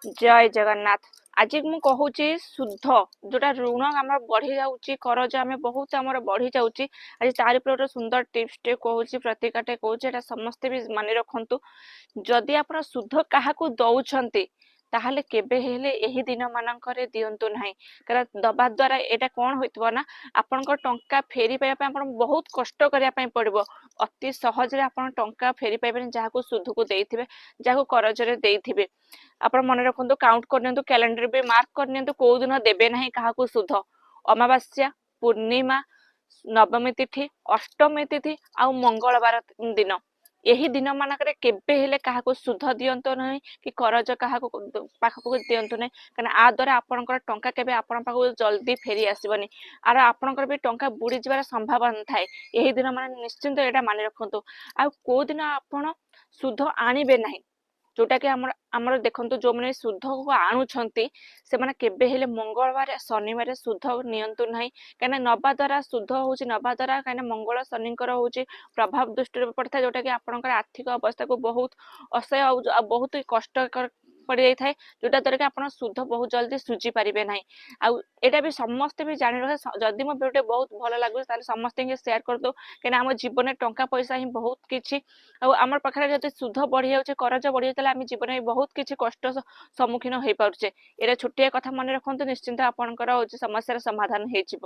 जय जगन्नाथ। आज मु कहूची शुद्ध जोटा ऋण आम बढ़ी जाऊँगी करज आम बहुत आम बढ़ी जाऊँगी। आज तार पर सुंदर टिप्स टे कहूँ प्रतिकाटे कहूँ समस्ते भी मानि रखु। जदि आप शुद्ध क्या दौरान ताहले केबे हेले एही दिन मानकरे दियंतु नाही कारण दबा द्वारा एटा कोन होइतबो ना आपनकर टंका फेरी पाइबा पय आपन बहुत कष्ट करिया पय पड़िबो। अति सहज रे आपन टंका फेरी पाइबेन जाहाको सुध को देइथिबे जाहाको करज रे देइथिबे। ଆପଣ ମନେ ରଖନ୍ତୁ କାଉଣ୍ଟ କରିନିଅନ୍ତୁ କ୍ୟାଲେଣ୍ଡର ବି ମାର୍କ କରିନିଅନ୍ତୁ କୋଉ ଦିନ ଦେବେ ନାହିଁ କାହାକୁ ସୁଧ। ଅମାବାସ୍ୟା, ପୂର୍ଣ୍ଣିମା, ନବମୀ ତିଥି, ଅଷ୍ଟମୀ ତିଥି ଆଉ ମଙ୍ଗଳବାର ଦିନ ଏହି ଦିନ ମାନଙ୍କରେ କେବେ ହେଲେ କାହାକୁ ସୁଧ ଦିଅନ୍ତୁ ନାହିଁ କି କରଜ କାହାକୁ ପାଖକୁ ଦିଅନ୍ତୁ ନାହିଁ କାରଣ ଆ ଦ୍ୱାରା ଆପଣଙ୍କର ଟଙ୍କା କେବେ ଆପଣଙ୍କ ପାଖକୁ ଜଲ୍ଦି ଫେରି ଆସିବନି। ଆର ଆପଣଙ୍କର ବି ଟଙ୍କା ବୁଡି ଯିବାର ସମ୍ଭାବନା ଥାଏ। ଏହି ଦିନ ମାନେ ନିଶ୍ଚିନ୍ତ ଏଇଟା ମାନି ରଖନ୍ତୁ। ଆଉ କୋଉ ଦିନ ଆପଣ ସୁଧ ଆଣିବେ ନାହିଁ जोटा कि आमर देखंतु जो मैंने शुद्ध को आणुछंती से माने केबे हेले मंगलवार शनिवार शुद्ध नियंतु नाही कने नबा द्वारा शुद्ध होची नबा द्वारा कने मंगल शनिकर होची प्रभाव दृष्टि पड़ता जोटा कि आपनकर आर्थिक अवस्था को बहुत असह्य बहुत कष्ट पड़ जाई थाए जोटा द्वारा कि आपन शुद्ध बहुत जल्दी सुझी पारिबे नाही। आ एटा भी समस्त भी जानि रखे जदि मो वीडियो बहुत भलो लागु ताले समस्त के शेयर कर दो कने हम जीवन में टंका पैसा ही बहुत किछि आ हमर पाखरे जदि शुद्ध बढ़ी जाउचे करज बढ़ी जातले हम जीवन में बहुत किछि कष्ट सम्मुखीन होई पारुचे। एटा छोटिया कथा मन रखंतु निश्चिंत आपनकर समस्या समाधान हेजिबो।